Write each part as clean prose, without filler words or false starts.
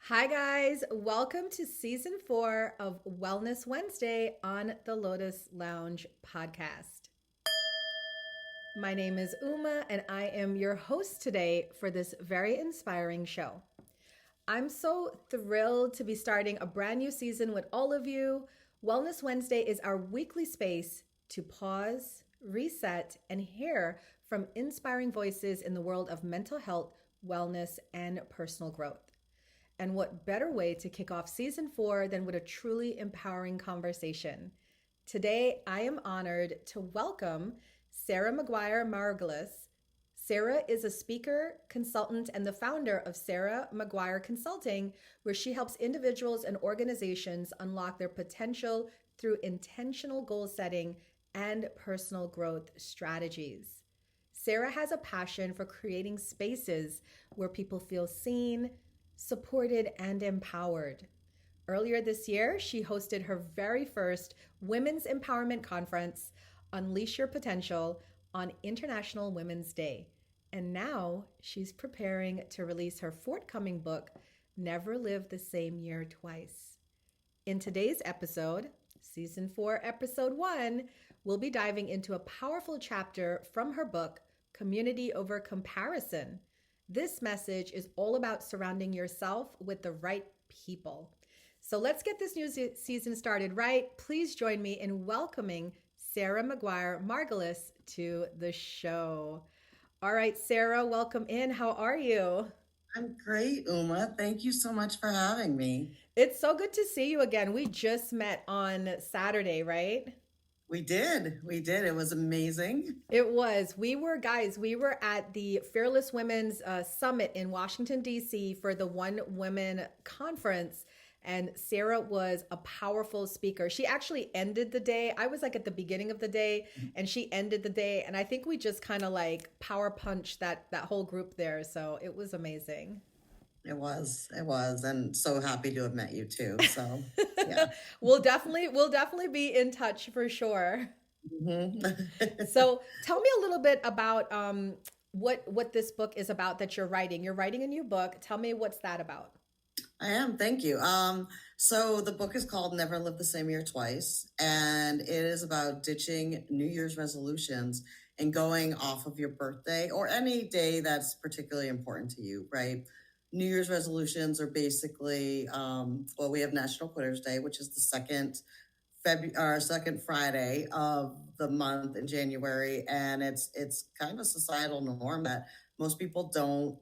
Hi, guys. Welcome to season 4 of Wellness Wednesday on the Lotus Lounge podcast. My name is Uma, and I am your host today for this very inspiring show. I'm so thrilled to be starting a brand new season with all of you. Wellness Wednesday is our weekly space to pause, reset, and hear from inspiring voices in the world of mental health, wellness, and personal growth. And what better way to kick off season 4 than with a truly empowering conversation? Today, I am honored to welcome Sara McGuire Margalus. Sara is a speaker, consultant, and the founder of Sara McGuire Consulting, where she helps individuals and organizations unlock their potential through intentional goal setting and personal growth strategies. Sara has a passion for creating spaces where people feel seen, supported, and empowered. Earlier this year, she hosted her very first Women's Empowerment Conference, Unleash Your Potential, on International Women's Day. And now she's preparing to release her forthcoming book, Never Live the Same Year Twice. In today's episode, Season 4, Episode 1, we'll be diving into a powerful chapter from her book, Community Over Comparison. This message is all about surrounding yourself with the right people. So let's get this new season started right. Please join me in welcoming Sara McGuire Margalus to the show. All right, Sara, welcome in. How are you? I'm great, Uma. Thank you so much for having me. It's so good to see you again. We just met on Saturday, right? We did. We did. It was amazing. It was. We were at the Fearless Women's Summit in Washington, D.C. for the One Women Conference. And Sara was a powerful speaker. She actually ended the day. I was like at the beginning of the day, and she ended the day. And I think we just kind of like power punched that whole group there. So it was amazing. It was. It was. And so happy to have met you too. So, yeah. We'll definitely be in touch for sure. Mhm. So tell me a little bit about what this book is about that you're writing. You're writing a new book. Tell me what's that about. I am. Thank you. So the book is called Never Live the Same Year Twice, and it is about ditching New Year's resolutions and going off of your birthday or any day that's particularly important to you, right? New Year's resolutions are basically, well, we have National Quitters Day, which is the second Friday of the month in January, and it's kind of a societal norm that most people don't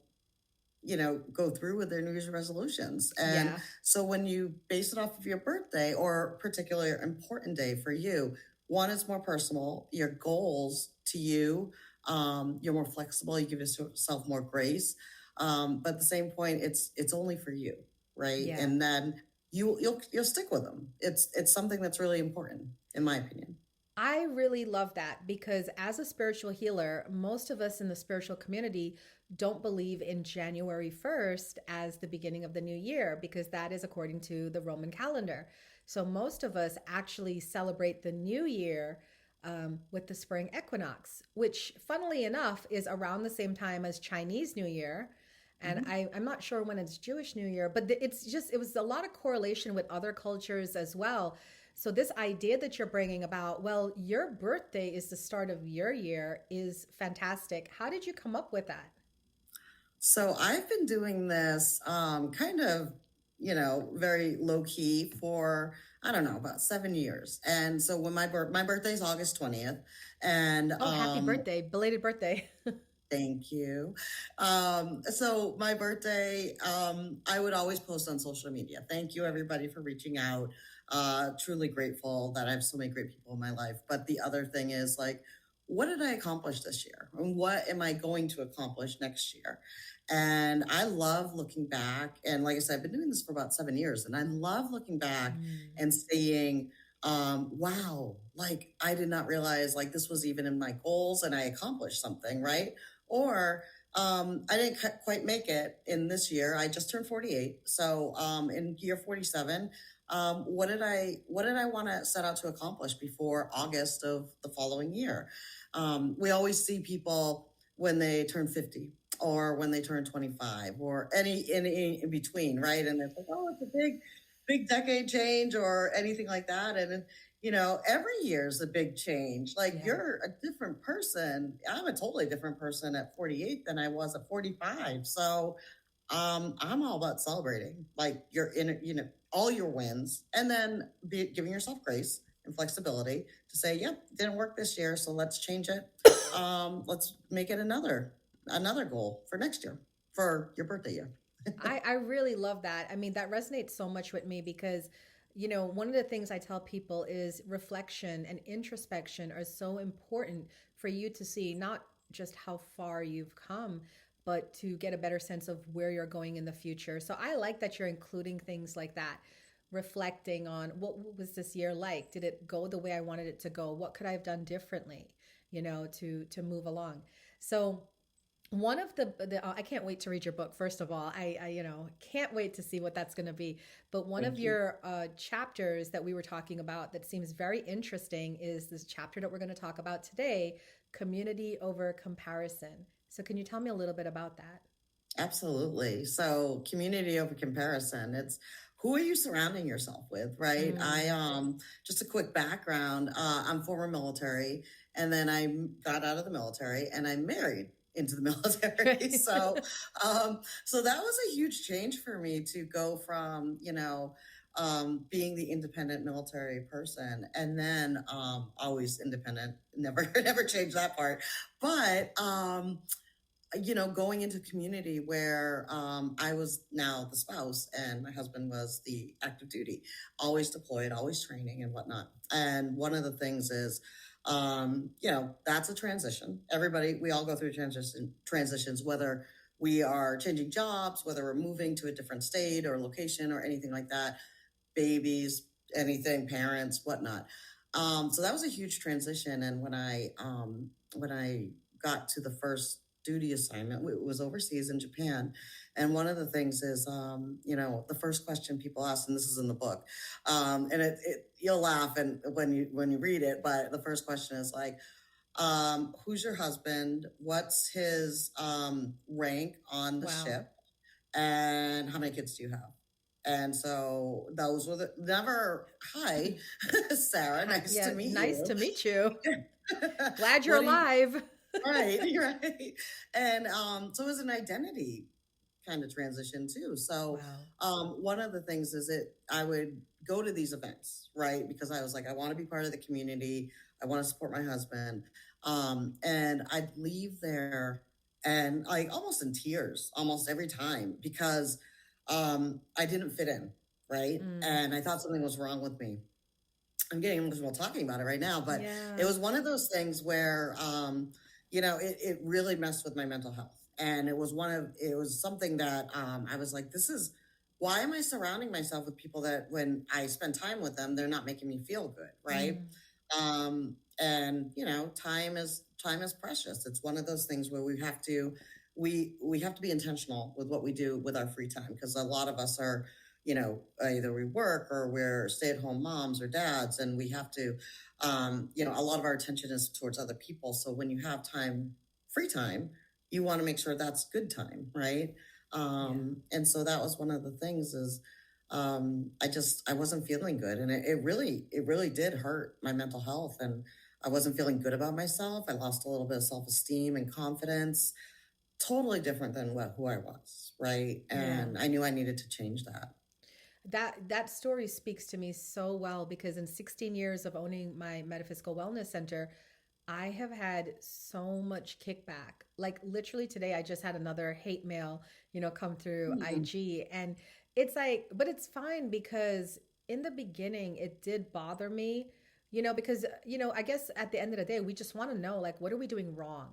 go through with their New Year's resolutions. And Yeah. so when you base it off of your birthday or particularly important day for you, one, it's more personal, your goals to you, you're more flexible, you give yourself more grace. But at the same point, it's only for you, right? Yeah. And then you'll stick with them. It's something that's really important, in my opinion. I really love that because as a spiritual healer, most of us in the spiritual community don't believe in January 1st as the beginning of the new year because that is according to the Roman calendar. So most of us actually celebrate the new year with the spring equinox, which funnily enough is around the same time as Chinese New Year. And Mhm. I'm not sure when it's Jewish New Year, but it was a lot of correlation with other cultures as well. So, this idea that you're bringing about, well, your birthday is the start of your year is fantastic. How did you come up with that? So I've been doing this kind of, very low key for, I don't know, about 7 years. And so when my birthday is August 20th, and Oh, happy birthday, belated birthday. thank you. So my birthday, I would always post on social media. Thank you everybody for reaching out. Truly grateful that I have so many great people in my life. But the other thing is like, what did I accomplish this year? And what am I going to accomplish next year? And I love looking back. And like I said, I've been doing this for about 7 years. And I love looking back Mm. and seeing, wow, like I did not realize like this was even in my goals and I accomplished something, right? Or I didn't quite make it in this year. I just turned 48. So in year 47, what did I want to set out to accomplish before August of the following year? We always see people when they turn 50 or when they turn 25 or any in between, right? And it's like, oh, it's a big decade change or anything like that. And every year is a big change. Like you're a different person. I'm a totally different person at 48 than I was at 45. So I'm all about celebrating like you're in, all your wins, and then giving yourself grace and flexibility to say, yep, didn't work this year, so let's change it. Let's make it another goal for next year, for your birthday year. I really love that. I mean, that resonates so much with me because, one of the things I tell people is reflection and introspection are so important for you to see not just how far you've come, but to get a better sense of where you're going in the future. So I like that you're including things like that, reflecting on what was this year like? Did it go the way I wanted it to go? What could I have done differently, to move along? So one of the I can't wait to read your book. First of all, I can't wait to see what that's going to be. But one of your chapters that we were talking about that seems very interesting is this chapter that we're going to talk about today, community over comparison. So can you tell me a little bit about that? Absolutely. So community over comparison. It's who are you surrounding yourself with, right? I just a quick background. I'm former military, and then I got out of the military and I married into the military. So that was a huge change for me to go from, being the independent military person, and then always independent, never changed that part. But going into community where I was now the spouse and my husband was the active duty, always deployed, always training and whatnot. And one of the things is, that's a transition. We all go through transitions, whether we are changing jobs, whether we're moving to a different state or location or anything like that, babies, anything, parents, whatnot. So that was a huge transition. And when I got to the first duty assignment, it was overseas in Japan. And one of the things is, the first question people ask, and this is in the book, and you'll laugh and when you read it, but the first question is like, who's your husband? What's his rank on the ship? And how many kids do you have? And so those were never, hi, Sarah, nice to meet you. Nice to meet you. Glad you're alive. Right. And so it was an identity kind of transition too. So one of the things is I would go to these events, right? Because I was like, I want to be part of the community. I want to support my husband. And I'd leave there and like almost in tears almost every time because I didn't fit in, right? And I thought something was wrong with me. I'm getting emotional talking about it right now, but it was one of those things where it really messed with my mental health. And it was something that I was like, why am I surrounding myself with people that when I spend time with them, they're not making me feel good, right? And time is precious. It's one of those things where we have to be intentional with what we do with our free time, because a lot of us are, either we work or we're stay-at-home moms or dads, and we have to, a lot of our attention is towards other people. So when you have free time, you want to make sure that's good time, right? And so that was one of the things is, I wasn't feeling good, and it really did hurt my mental health, and I wasn't feeling good about myself. I lost a little bit of self-esteem and confidence, totally different than who I was, right? And I knew I needed to change that. That story speaks to me so well because in 16 years of owning my metaphysical wellness center, I have had so much kickback. Like literally today, I just had another hate mail, come through IG, and it's like, but it's fine because in the beginning, it did bother me, because, I guess at the end of the day, we just want to know, like, what are we doing wrong?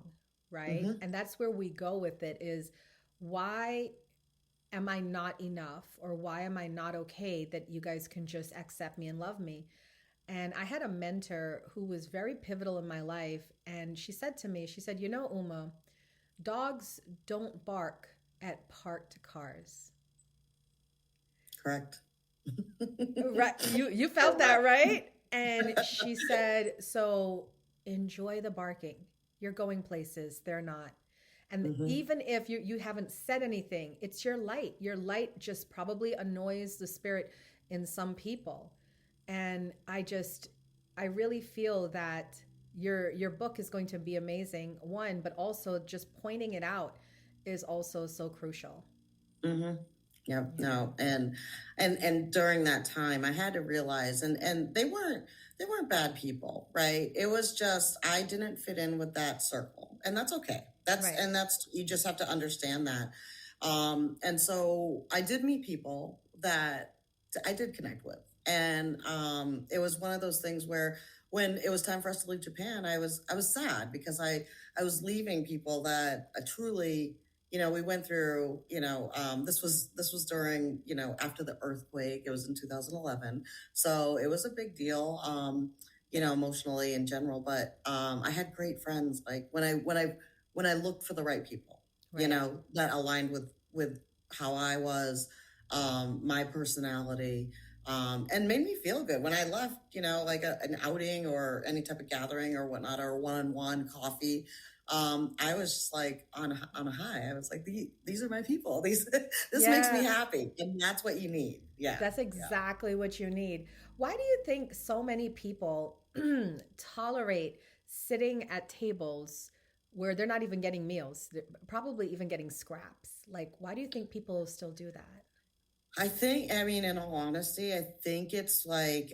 Right. And that's where we go with it is why am I not enough, or why am I not okay that you guys can just accept me and love me? And I had a mentor who was very pivotal in my life. And she said to me, Uma, dogs don't bark at parked cars. Correct. Right. You felt that, right? And she said, so enjoy the barking. You're going places, they're not. And Mm-hmm. even if you haven't said anything, it's your light. Your light just probably annoys the spirit in some people. And I really feel that your book is going to be amazing, one, but also just pointing it out is also so crucial. Mm-hmm. Yep. Yeah. No. And during that time I had to realize, and they weren't bad people, right? It was just I didn't fit in with that circle. And that's okay. Right. That's you just have to understand that. And so I did meet people that I did connect with. And it was one of those things where when it was time for us to leave Japan, I was sad because I was leaving people that I truly, we went through, this was during, after the earthquake. It was in 2011. So it was a big deal, emotionally in general. But I had great friends. Like when I looked for the right people, Right. that aligned with how I was, my personality, and made me feel good when I left, like an outing or any type of gathering or whatnot, or one-on-one coffee. I was just like on a high. I was like, these are my people. This makes me Yeah. happy, and that's what you need. Yeah, That's yeah. exactly what you need. Why do you think so many people tolerate sitting at tables where they're not even getting meals? They're probably even getting scraps. Like, why do you think people still do that? I mean, in all honesty, I think it's like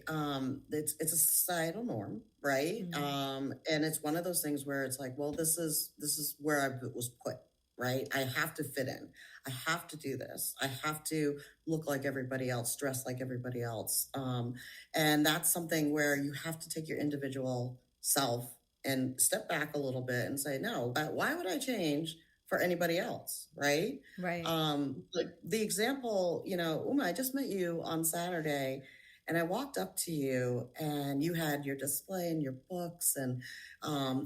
it's a societal norm, right? Mhm. And it's one of those things where it's like, well, this is where I was put, right? I have to fit in. I have to do this. I have to look like everybody else, dress like everybody else. And that's something where you have to take your individual self and step back a little bit and say, no, why would I change for anybody else, right? Right. Like the example, Uma, I just met you on Saturday, and I walked up to you and you had your display and your books, and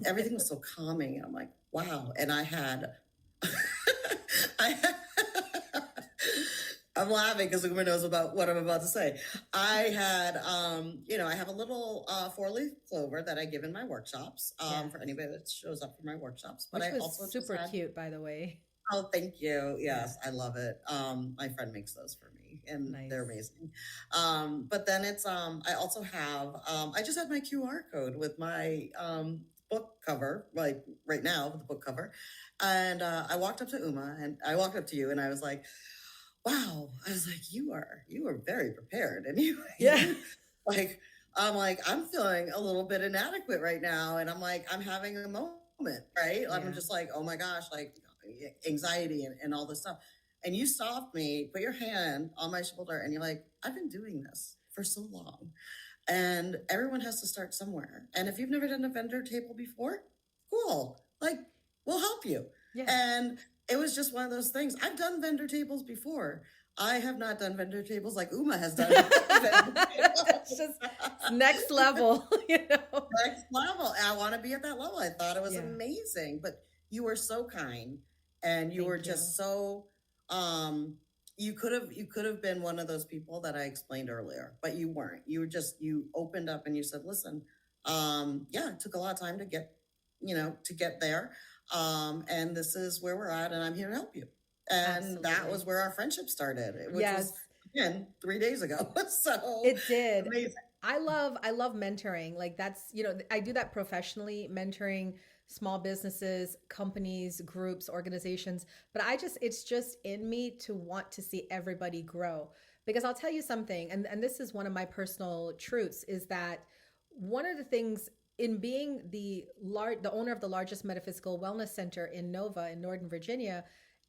everything was so calming. And I'm like, wow. And I had, I, I'm laughing because Uma knows about what I'm about to say. I had, I have a little 4-leaf clover that I give in my workshops, Yes. for anybody that shows up for my workshops. But Which I was also just super had. cute, by the way. Oh, thank you. Yeah. Yes, I love it. My friend makes those for me, and Nice. they're amazing. But then it's I also have I just had my QR code with my book cover, like right now with the book cover, and I walked up to Uma and I walked up to you and I was like, wow. I was like, you are very prepared, and Yeah. you like I'm like I'm feeling a little bit inadequate right now, and I'm like I'm having a moment, right? Yeah. I'm just like, oh my gosh, like anxiety and all this stuff. And you stopped me, put your hand on my shoulder, and you're like, I've been doing this for so long. And everyone has to start somewhere. And if you've never done a vendor table before, cool. Like, we'll help you. Yeah. And it was just one of those things. I've done vendor tables before. I have not done vendor tables like Uma has done. It's just next level, Next level. I want to be at that level. I thought it was Yeah. amazing. But you were so kind, and you Thank were you. just so you could have been one of those people that I explained earlier, but you weren't. You opened up and you said, listen, yeah, it took a lot of time to get there. And this is where we're at, and I'm here to help you. And that Absolutely. was where our friendship started, which Yes. was again 3 days ago. So It did. amazing. I love mentoring. Like that's, I do that professionally, mentoring small businesses, companies, groups, organizations, but it's just in me to want to see everybody grow. Because I'll tell you something, and this is one of my personal truths, is that one of the things in being the owner of the largest metaphysical wellness center in Nova in Northern Virginia,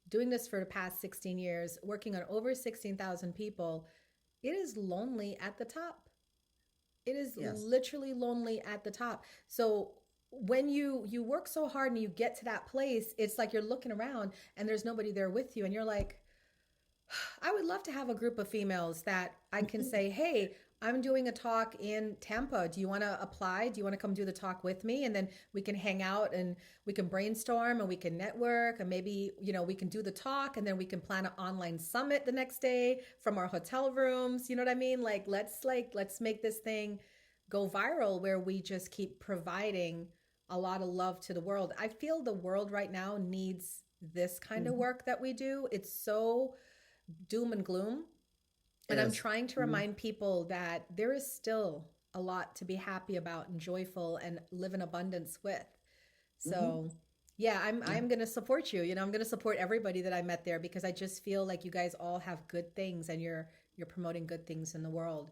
doing this for the past 16 years, working on over 16,000 people, it is lonely at the top. It is Yes. literally lonely at the top. So when you work so hard and you get to that place, it's like you're looking around and there's nobody there with you, and you're like, I would love to have a group of females that I can say, hey, I'm doing a talk in Tampa. Do you want to apply? Do you want to come do the talk with me? And then we can hang out and we can brainstorm and we can network, and maybe, we can do the talk, and then we can plan an online summit the next day from our hotel rooms. You know what I mean? Let's make this thing go viral, where we just keep providing a lot of love to the world. I feel the world right now needs this kind of Mhm. work that we do. It's so doom and gloom. It And I'm is. trying to Mhm. remind people that there is still a lot to be happy about and joyful and live in abundance with. Mhm. So, yeah, Yeah. I'm going to support you. I'm going to support everybody that I met there because I just feel like you guys all have good things and you're promoting good things in the world.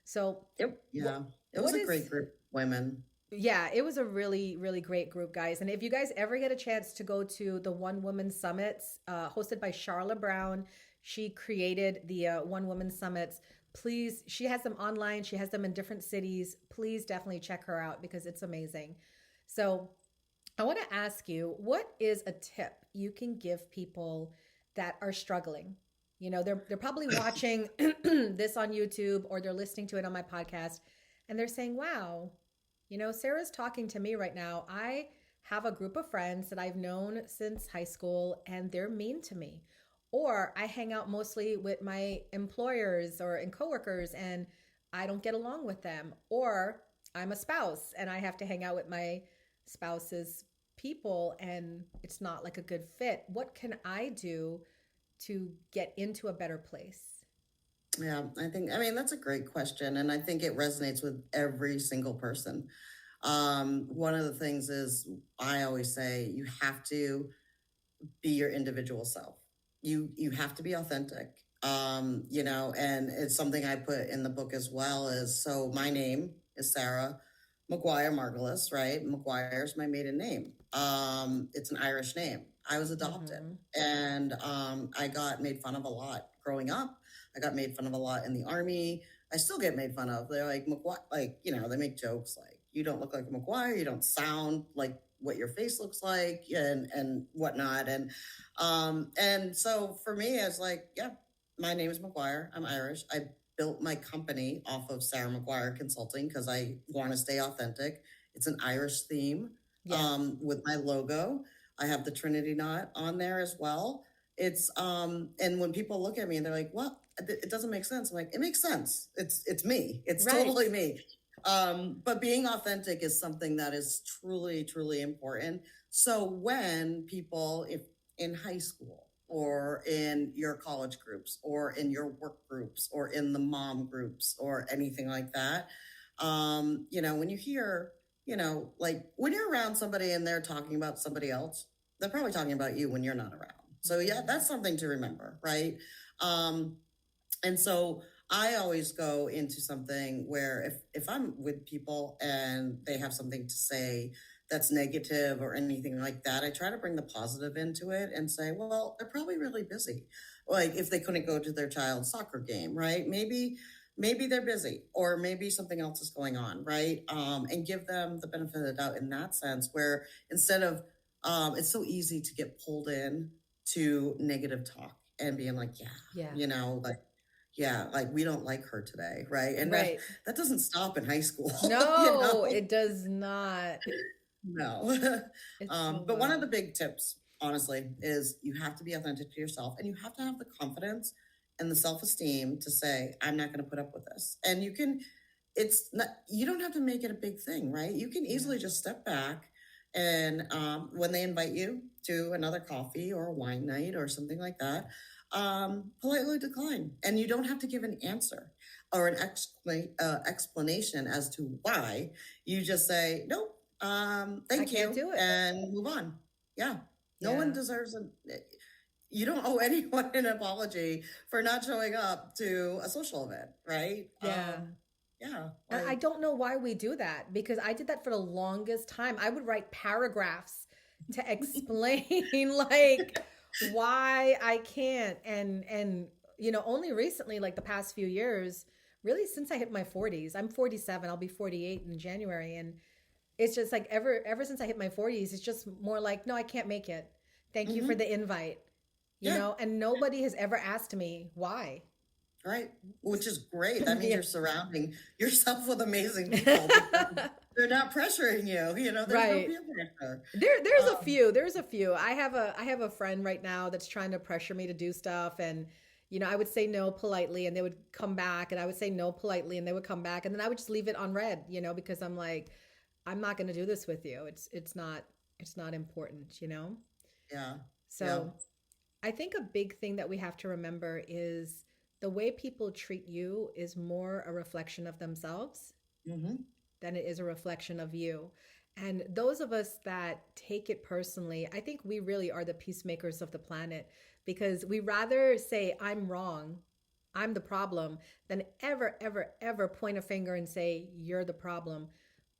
So, what Yeah. It was what a is great group of women. yeah, it was a really, really great group, guys. And if you guys ever get a chance to go to the One Woman Summits, hosted by Charla Brown, she created the One Woman Summits. Please, she has them online, she has them in different cities. Please definitely check her out because it's amazing. So, I want to ask you, what is a tip you can give people that are struggling? They're probably watching this on YouTube or they're listening to it on my podcast and they're saying, "Wow, Sarah's talking to me right now. I have a group of friends that I've known since high school and they're mean to me." Or I hang out mostly with my employers or and coworkers and I don't get along with them. Or I'm a spouse and I have to hang out with my spouse's people and it's not like a good fit. What can I do to get into a better place? Yeah, I mean, that's a great question. And I think it resonates with every single person. One of the things is I always say you have to be your individual self. You have to be authentic. And it's something I put in the book as well is so my name is Sara McGuire Margalus, right? McGuire is my maiden name. It's an Irish name. I was adopted Mm-hmm. and I got made fun of a lot growing up. I got made fun of a lot in the army. I still get made fun of. They're like, McGuire, like, they make jokes like, you don't look like a McGuire, you don't sound like what your face looks like and whatnot. And so for me, it's like, yeah, my name is McGuire. I'm Irish. I built my company off of Sara McGuire Consulting because I want to stay authentic. It's an Irish theme Yes. with my logo. I have the Trinity knot on there as well. And when people look at me and they're like, "What? It doesn't make sense." I'm like, "It makes sense. It's me. It's Right. totally me." But being authentic is something that is truly, truly important. So when people, if in high school or in your college groups or in your work groups or in the mom groups or anything like that, when you hear, like when you're around somebody and they're talking about somebody else, they're probably talking about you when you're not around. So yeah, that's something to remember, right? Um, and so I always go into something where if I'm with people and they have something to say that's negative or anything like that, I try to bring the positive into it and say, well, they're probably really busy. Like if they couldn't go to their child's soccer game, right? Maybe they're busy or maybe something else is going on, right? And give them the benefit of the doubt in that sense where instead of it's so easy to get pulled in to negative talk and being like, yeah, Yeah. like yeah, like we don't like her today, right? And Right. that doesn't stop in high school, No, it does not. No. It's so But one of wild. the big tips, honestly, is you have to be authentic to yourself and you have to have the confidence and the self-esteem to say, I'm not going to put up with this. And it's not, you don't have to make it a big thing, right? You can easily just step back and when they invite you to another coffee or a wine night or something like that, politely decline. And you don't have to give an answer or an explanation as to why. You just say, nope, I thank can't you, do it. and move on. Yeah. No one Yeah. deserves you don't owe anyone an apology for not showing up to a social event, right? Yeah. Yeah. And I Like, don't know why we do that because I did that for the longest time. I would write paragraphs to explain like why I can't and only recently like the past few years, really since I hit my 40s. I'm 47, I'll be 48 in January and it's just like ever since I hit my 40s, it's just more like no, I can't make it. Thank you for mm-hmm. the invite. Yeah. And nobody has ever asked me why. Right. Which is great. That means Yeah. you're surrounding yourself with amazing people because they're not pressuring you. There's no Right. peer pressure. There's a few. I have a friend right now that's trying to pressure me to do stuff and I would say no politely and they would come back and I would say no politely and they would come back and then I would just leave it on red, because I'm like I'm not going to do this with you. It's not important. Yeah. Yeah. So I think a big thing that we have to remember is the way people treat you is more a reflection of themselves Hmm. than it is a reflection of you. And those of us that take it personally, I think we really are the peacemakers of the planet because we rather say, I'm wrong, I'm the problem, than ever, ever, ever point a finger and say, you're the problem.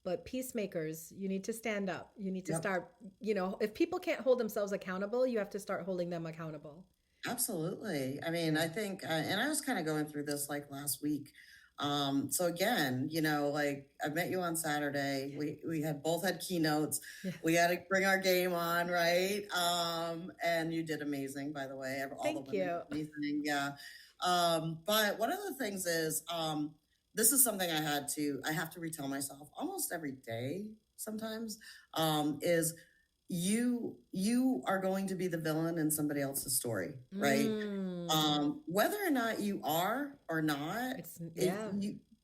But peacemakers, you need to stand up. You need to Yep. start, if people can't hold themselves accountable, you have to start holding them accountable. Absolutely. I mean, I think, and I was kind of going through this like last week. So again, like I met you on Saturday. We had both had keynotes. Yeah. We had to bring our game on, right? And you did amazing, by the way. All the Thank women you. did amazing. Yeah. But one of the things is, this is something I have to retell myself almost every day sometimes, is you are going to be the villain in somebody else's story, right? Whether or not you are or not, Yeah.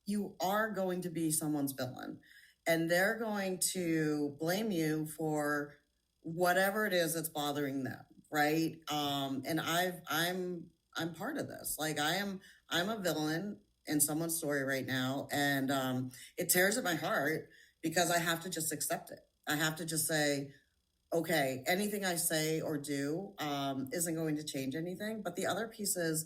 you are going to be someone's villain, and they're going to blame you for whatever it is that's bothering them, right? And I'm part of this. Like I'm a villain in someone's story right now, and it tears at my heart because I have to just accept it. I have to just say, okay, anything I say or do isn't going to change anything. But the other piece is,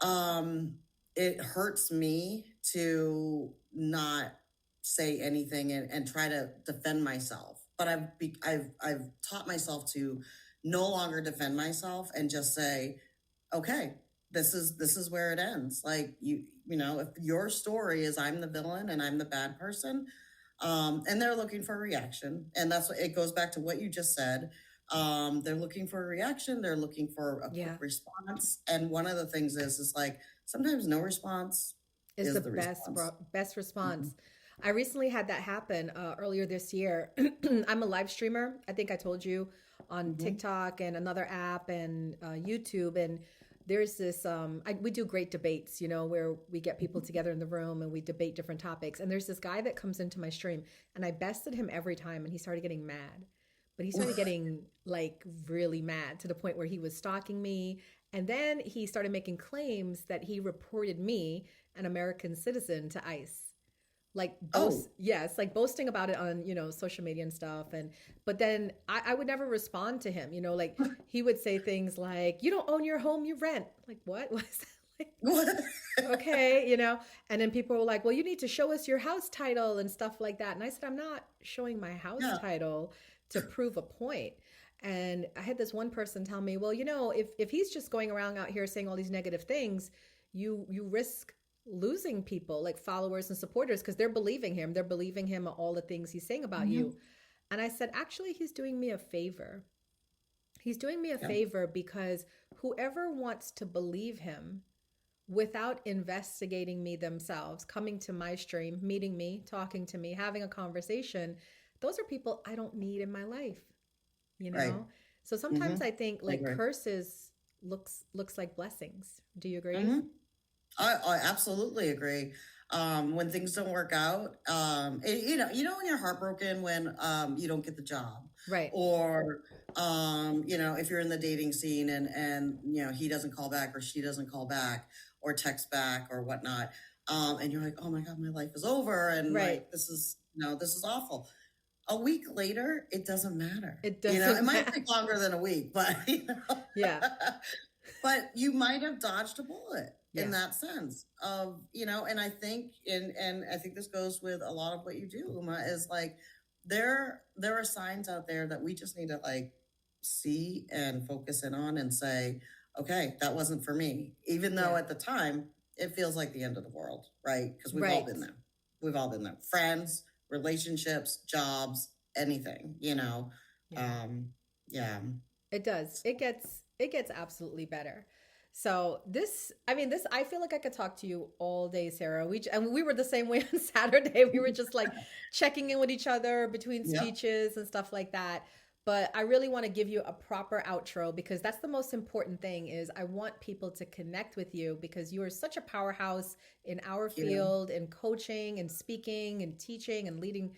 um, it hurts me to not say anything and try to defend myself. But I've taught myself to no longer defend myself and just say, okay, this is where it ends. Like if your story is I'm the villain and I'm the bad person, and they're looking for a reaction, and that's what it goes back to what you just said. They're looking for a reaction, they're looking for a quick response, and one of the things is like sometimes no response is the the best response. I recently had that happen earlier this year. I'm a live streamer. I think I told you on TikTok and another app and YouTube. And there's this, we do great debates, where we get people together in the room and we debate different topics. And there's this guy that comes into my stream and I bested him every time and he started getting mad. But he started getting like really mad to the point where he was stalking me. And then he started making claims that he reported me, an American citizen, to ICE. Like yes, like boasting about it on social media and stuff. And but then I would never respond to him. Like he would say things like, "You don't own your home, you rent." Like what? What is that? Like, okay, And then people were like, "Well, you need to show us your house title and stuff like that." And I said, "I'm not showing my house title to prove a point." And I had this one person tell me, "Well, if he's just going around out here saying all these negative things, you risk losing people like followers and supporters because they're believing him all the things he's saying about you." And I said, actually, he's doing me a favor. He's doing me a favor because whoever wants to believe him without investigating me themselves, coming to my stream, meeting me, talking to me, having a conversation, those are people I don't need in my life, Right. So sometimes I think like curses looks like blessings. Do you agree? I absolutely agree. When things don't work out, when you're heartbroken when you don't get the job, right? Or if you're in the dating scene and he doesn't call back or she doesn't call back or text back or whatnot, and you're like, oh my God, my life is over, and like this is awful. A week later, it doesn't matter. It doesn't. It might take longer than a week, but yeah. But you might have dodged a bullet in that sense of, and I think, and I think this goes with a lot of what you do, Uma, is like, there are signs out there that we just need to like see and focus in on and say, okay, that wasn't for me. Even though at the time it feels like the end of the world, right? Because we've all been there. We've all been there. Friends, relationships, jobs, anything, It does. It gets absolutely better. So I feel like I could talk to you all day, Sara. We were the same way on Saturday. We were just like checking in with each other between speeches and stuff like that. but I really want to give you a proper outro because that's the most important thing is I want people to connect with you because you are such a powerhouse in our Thank you. field in coaching and speaking and teaching and leading,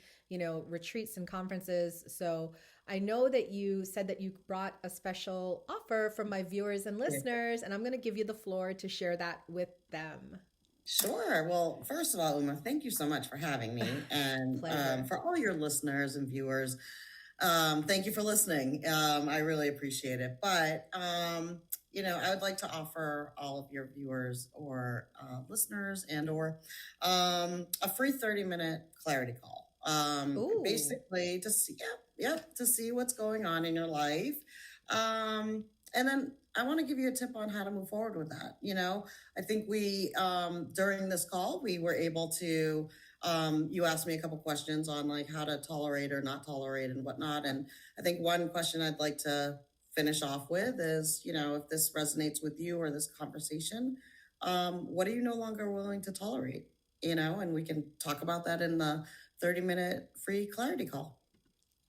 retreats and conferences. So I know that you said that you brought a special offer for my viewers and listeners, and I'm going to give you the floor to share that with them. Sure. Well, first of all, Uma, thank you so much for having me. And Pleasure. for all your listeners and viewers, thank you for listening. I really appreciate it. But, I would like to offer all of your viewers or listeners or a free 30-minute clarity call. Ooh. Basically to see, to see what's going on in your life. And then I want to give you a tip on how to move forward with that. I think we, during this call, we were able to, you asked me a couple questions on like how to tolerate or not tolerate and whatnot. And I think one question I'd like to finish off with is, if this resonates with you or this conversation, what are you no longer willing to tolerate? And we can talk about that in the 30-minute free clarity call.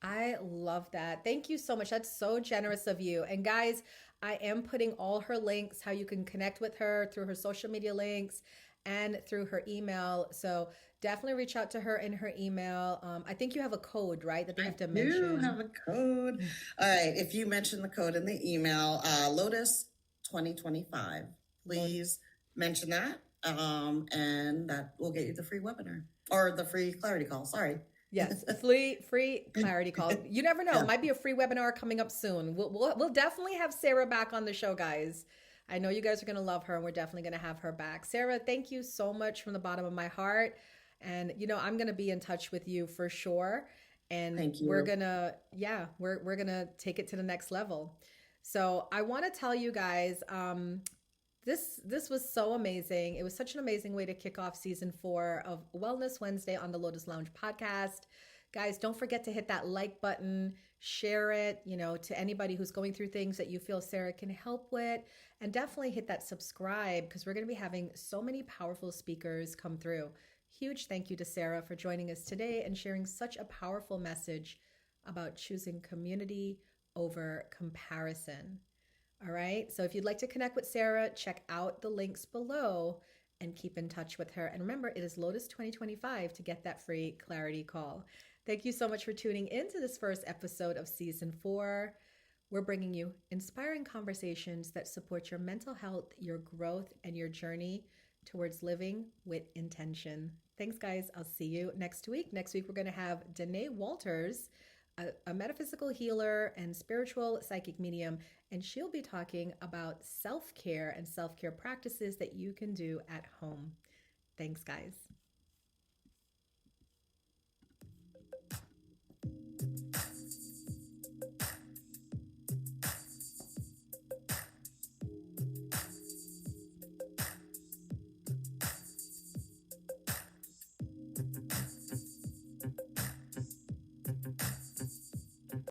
I love that. Thank you so much. That's so generous of you. And guys, I am putting all her links, how you can connect with her through her social media links and through her email. So definitely reach out to her in her email. I think you have a code, right? That they have to mention. You have a code. All right. If you mention the code in the email, Lotus 2025, please mention that. And that will get you the free webinar or the free clarity call. Sorry. Yes, free clarity call. You never know. Yeah. Might be a free webinar coming up soon. We'll definitely have Sara back on the show, guys. I know you guys are going to love her, and we're definitely going to have her back. Sara, thank you so much from the bottom of my heart. And I'm going to be in touch with you for sure. And Thank you. we're gonna, we're gonna take it to the next level. So I want to tell you guys, this was so amazing. It was such an amazing way to kick off season 4 of Wellness Wednesday on the Lotus Lounge podcast. Guys, don't forget to hit that like button, share it, to anybody who's going through things that you feel Sara can help with, and definitely hit that subscribe because we're going to be having so many powerful speakers come through. Huge thank you to Sara for joining us today and sharing such a powerful message about choosing community over comparison. All right. So if you'd like to connect with Sara, check out the links below and keep in touch with her. And remember, it is Lotus 2025 to get that free clarity call. Thank you so much for tuning into this first episode of season 4. We're bringing you inspiring conversations that support your mental health, your growth, and your journey towards living with intention. Thanks, guys. I'll see you next week. Next week, we're going to have Danae Walters, a metaphysical healer and spiritual psychic medium, and she'll be talking about self-care and self-care practices that you can do at home. Thanks, guys.